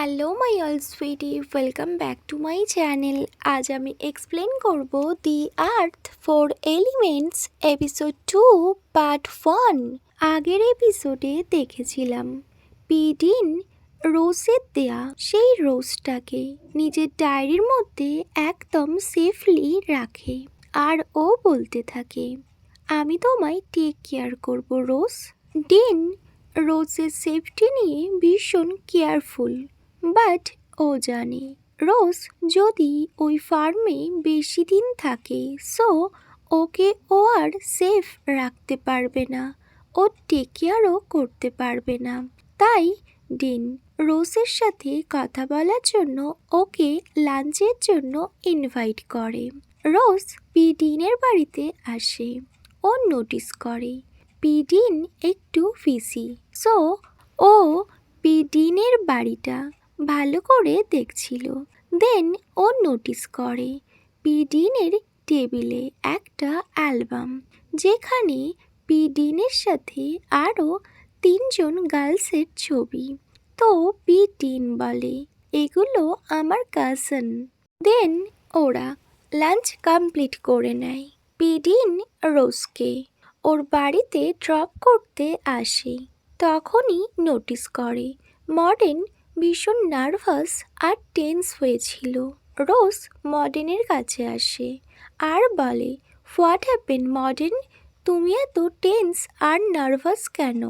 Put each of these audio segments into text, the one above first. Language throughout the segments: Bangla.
Hello my all sweetie, welcome back to my channel. আজ আমি এক্সপ্লেন করব the earth four elements episode 2 part 1। আগের এপিসোডে দেখেছিলাম পিডিন রোজের দেয়া সেই রোজটাকে নিজের ডায়েরির মধ্যে একদম সেফলি রাখে, আর ও বলতে থাকে, আমি তোমায় টেক কেয়ার করব রোজ। ডিন রোজের সেফটি নিয়ে ভীষণ কেয়ারফুল, বাট ও জানে রোজ যদি ওই ফার্মে বেশি দিন থাকে, সো ওকে ও আর সেফ রাখতে পারবে না, ও টেক কেয়ারও করতে পারবে না। তাই ডিন রোজের সাথে কথা বলার জন্য ওকে লাঞ্চের জন্য ইনভাইট করে। রোজ পিডিনের বাড়িতে আসে। ও নোটিস করে পিডিন একটু ফিসি, সো ও পিডিনের বাড়িটা ভালো করে দেখছিল। দেন ও নোটিস করে পিডিনের টেবিলে একটা অ্যালবাম, যেখানে পিডিনের সাথে আরও 3জন গার্লসের ছবি। তো পিডিন বলে, এগুলো আমার কাজিন। দেন ওরা লাঞ্চ কমপ্লিট করে নেয়। পিডিন রোজকে ওর বাড়িতে ড্রপ করতে আসে। তখনই নোটিস করে মডেন ভীষণ নার্ভাস আর টেন্স হয়েছিল। রোজ মডেনের কাছে আসে আর বলে, হোয়াট হ্যাপেন মডেন, তুমি এত টেন্স আর নার্ভাস কেন?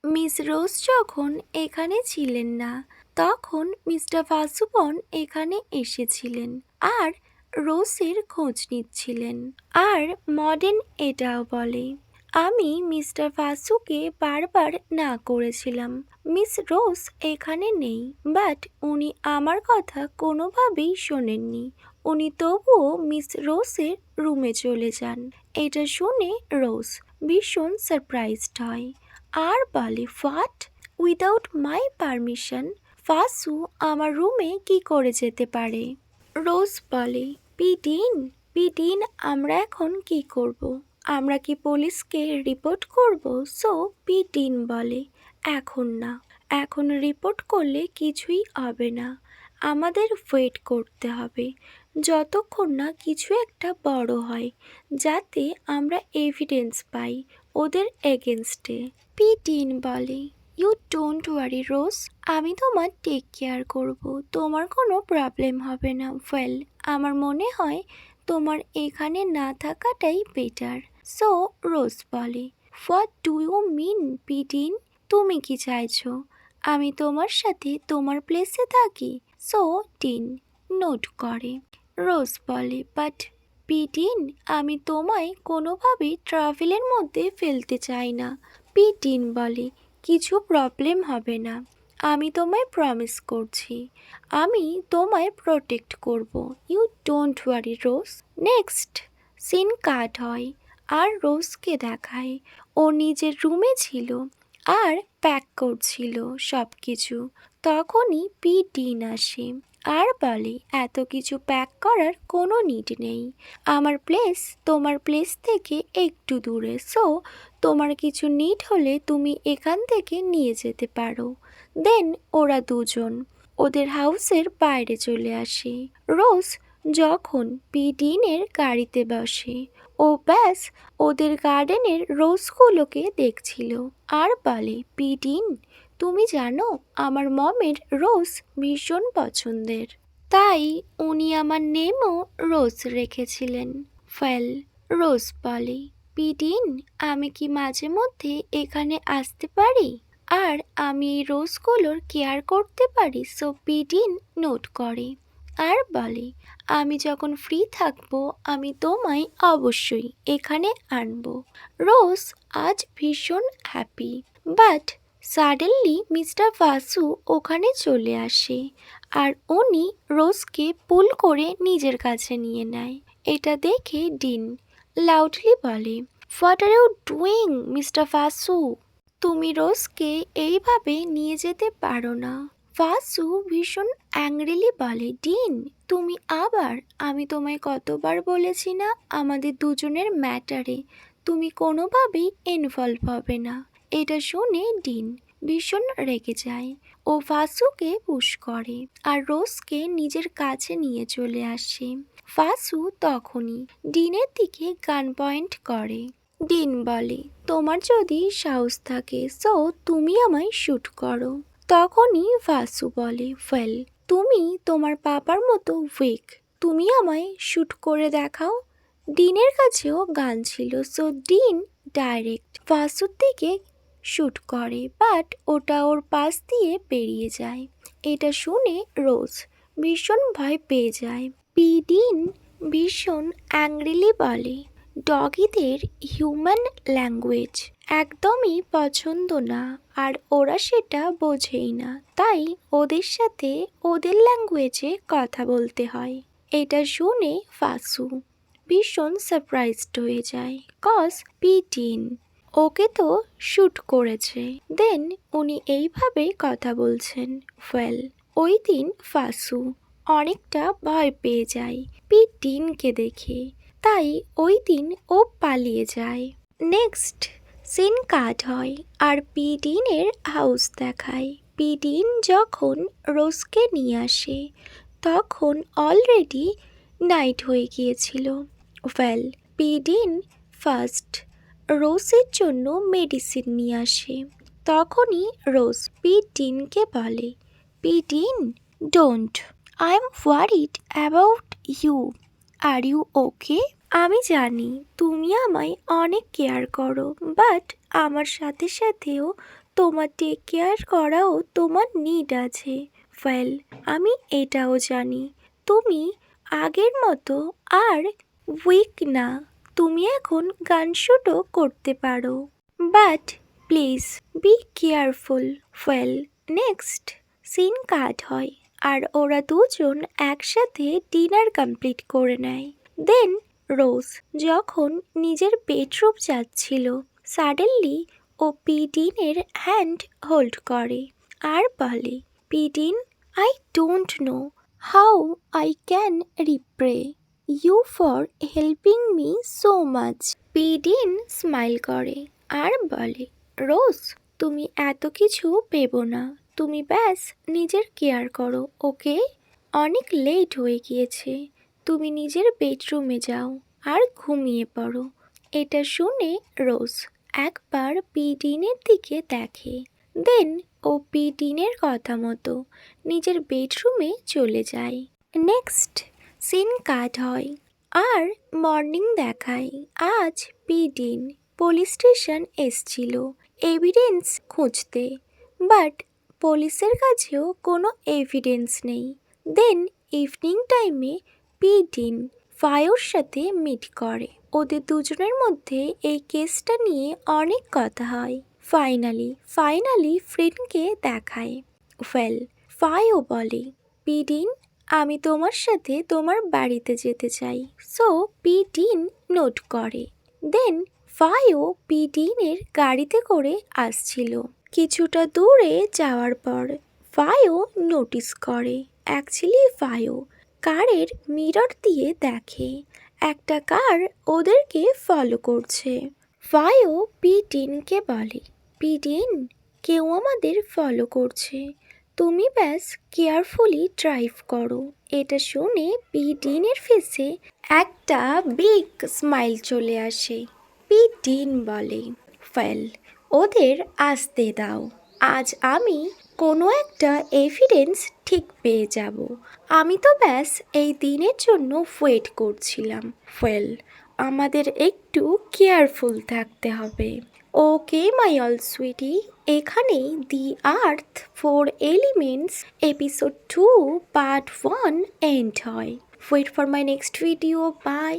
মিস রোজ যখন এখানে ছিলেন না, তখন মিস্টার ভাসুবন এখানে এসেছিলেন আর রোজের খোঁজ নিচ্ছিলেন। আর মডেন এটাও বলে, আমি মিস্টার ভাসুকে বারবার না করেছিলাম মিস রোজ এখানে নেই, বাট উনি আমার কথা কোনোভাবেই শোনেননি। উনি তবুও মিস রোজের রুমে চলে যান। এটা শুনে রোজ ভীষণ সারপ্রাইজড হয় আর বলে, হোয়াট, উইদাউট মাই পারমিশন ফাসু আমার রুমে কি করে যেতে পারে? রোজ বলে, পিডিন পিডিন আমরা এখন কি করব? আমরা কি পুলিশকে রিপোর্ট করব? সো পিডিন বলে, এখন না, এখন রিপোর্ট করলে কিছুই হবে না, আমাদের ওয়েট করতে হবে যতক্ষণ না কিছু একটা বড় হয়, যাতে আমরা এভিডেন্স পাই ওদের এগেনস্টে। পিডিন বলে, ইউ ডোন্ট ওয়ারি রোজ, আমি তোমার টেক কেয়ার করব, তোমার কোনো প্রবলেম হবে না। ওয়েল, আমার মনে হয় তোমার এখানে না থাকাটাই বেটার। সো রোজ বলে, হোয়াট ডু ইউ মিন পিডিন, তুমি কি চাইছো আমি তোমার সাথে তোমার প্লেসে থাকি? সো ডিন নোট করে। রোজ বলে, বাট পিডিন আমি তোমায় কোনোভাবেই ট্রাভেলের মধ্যে ফেলতে চাই না। পিডিন বলে, কিছু প্রবলেম হবে না, আমি তোমায় প্রমিস করছি, আমি তোমায় প্রোটেক্ট করব, you don't worry Rose. Next scene cut হয় আর রোজকে দেখায় ও নিজের রুমে ছিল আর প্যাক করছিল সব কিছু। তখনই পিডিন আসে আর বলে, এত কিছু প্যাক করার কোনো নিড নেই, আমার প্লেস তোমার প্লেস থেকে একটু দূরে, সো তোমার কিছু নিড হলে তুমি এখান থেকে নিয়ে যেতে পারো। দেন ওরা দুজন ওদের হাউসের বাইরে চলে আসে। রোজ যখন পিডিনের গাড়িতে বসে, ও ব্যাস ওদের গার্ডেনের রোজগুলোকে দেখছিল আর বলে, পিডিন তুমি জানো আমার মমের রোজ ভীষণ পছন্দের, তাই উনি আমার নেমও রোজ রেখেছিলেন। ওয়েল, রোজ বলে, পিডিন আমি কি মাঝে মধ্যে এখানে আসতে পারি আর আমি এই রোজগুলোর কেয়ার করতে পারি? সো পিডিন নোট করে আর বলে, আমি যখন ফ্রি থাকবো আমি তোমায় অবশ্যই এখানে আনবো। রোজ আজ ভীষণ happy, but suddenly mister Vasu ওখানে চলে আসে আর উনি রোজকে পুল করে নিজের কাছে নিয়ে নেয়। এটা দেখে ডিন লাউডলি বলে, what are you doing mister Vasu, তুমি রোজকে এইভাবে নিয়ে যেতে পারো না। ভাসু ভীষণ অ্যাংরিলি বলে, ডিন তুমি আবার, আমি তোমায় কতবার বলেছি না আমাদের দুজনের ম্যাটারে তুমি কোনোভাবেই ইনভলভ হবে না। এটা শুনে ডিন ভীষণ রেগে যায়। ও ও ফাসুকে পুশ করে আর রোজকে নিজের কাছে নিয়ে চলে আসে। ফাসু তখনই ডিনের দিকে গান পয়েন্ট করে। ডিন বলে, তোমার যদি সাহস থাকে সো তুমি আমায় শ্যুট করো। তখনই ফাসু বলে, ওয়েল তুমি তোমার পাপার মতো উইক, তুমি আমায় শ্যুট করে দেখাও। ডিনের কাছেও গান ছিল, সো ডিন ডাইরেক্ট ফাসুর দিকে শ্যুট করে, বাট ওটা ওর পাশ দিয়ে পেরিয়ে যায়। এটা শুনে রোজ ভীষণ ভয় পেয়ে যায়। ডিন ভীষণ অ্যাংরিলি বলে, ডগিদের হিউম্যান ল্যাঙ্গুয়েজ একদমই পছন্দ না, আর ওরা সেটা বোঝেই না, তাই ওদের সাথে ওদের ল্যাঙ্গুয়েজে কথা বলতে হয়। এটা শুনে ফাসু ভীষণ সারপ্রাইজড হয়ে যায়, কজ ডিন ওকে তো শ্যুট করেছে, দেন উনি এইভাবে কথা বলছেন। ওয়েল ওই দিন ফাসু অনেকটা ভয় পেয়ে যায় ডিনকে দেখে, তাই ওই দিন ও পালিয়ে যায়। নেক্সট সিন কাট হয় আর ডিনের হাউস দেখায়। ডিন যখন রোজকে নিয়ে আসে তখন অলরেডি নাইট হয়ে গিয়েছিল। ওয়েল ডিন ফার্স্ট রোজের জন্য মেডিসিন নিয়ে আসে। তখনই রোজ ডিনকে বলে, Dean don't, I am worried about you, are you okay? আমি জানি তুমি আমায় অনেক কেয়ার করো, বাট আমার সাথে সাথেও তোমার টেক কেয়ার করাও তোমার নিড আছে। ওয়েল আমি এটাও জানি তুমি আগের মতো আর উইক না, তুমি এখন গান শ্যুটও করতে পারো, but please be careful. Well next scene cut হয় আর ওরা দুজন একসাথে ডিনার কমপ্লিট করে নেয়। দেন রোজ যখন নিজের বেডরুম যাচ্ছিল সাডেনলি ও ডিনের হ্যান্ড হোল্ড করে আর বলে, Dean I don't know how I can repay you for helping me so much. Dean smile করে আর বলে, রোজ তুমি এত কিছু ভেবো না, তুমি ব্যাস নিজের কেয়ার করো, ওকে? অনেক লেট হয়ে গিয়েছে, তুমি নিজের বেডরুমে যাও আর ঘুমিয়ে পড়ো। এটা শুনে রোজ একবার ডিনের দিকে দেখে, দেন ও ডিনের কথা মতো নিজের বেডরুমে চলে যায়। নেক্সট সিন কাট হয় আর মর্নিং দেখায়। আজ ডিন পুলিশ স্টেশন এসছিল এভিডেন্স খুঁজতে, বাট পুলিশের কাছেও কোনো এভিডেন্স নেই। দেন ইভিনিং টাইমে ডিন ফায়োর সাথে মিট করে। ওদের দুজনের মধ্যে এই কেসটা নিয়ে অনেক কথা হয়। ফাইনালি ফ্রেন্ডকে দেখায়। ওয়েল ফায়ো বলে, ডিন আমি তোমার সাথে তোমার বাড়িতে যেতে চাই। সো ডিন নোট করে। দেন ফায়ো ডিনের গাড়িতে করে আসছিল। কিছুটা দূরে যাওয়ার পর ফায়ো নোটিস করে, অ্যাকচুয়ালি ফায়ো কারের মিরর দিয়ে দেখে একটা কার ওদেরকে ফলো করছে। ফায়ো ডিনকে বলে, ডিন কেউ আমাদের ফলো করছে, তুমি ব্যাস কেয়ারফুলি ড্রাইভ করো। এটা শুনে ডিনের ফেসে একটা বিগ স্মাইল চলে আসে। ডিন বলে, ওয়েল ওদের আসতে দাও, আজ আমি কোনো একটা এভিডেন্স ঠিক পেয়ে যাব। আমি তো ব্যাস এই দিনের জন্য ওয়েট করছিলাম। ওয়েল আমাদের একটু কেয়ারফুল থাকতে হবে। ওকে মাই অল সুইটি, এখানেই the earth 4 elements episode 2 part 1 end হয়। Wait for my next video, by.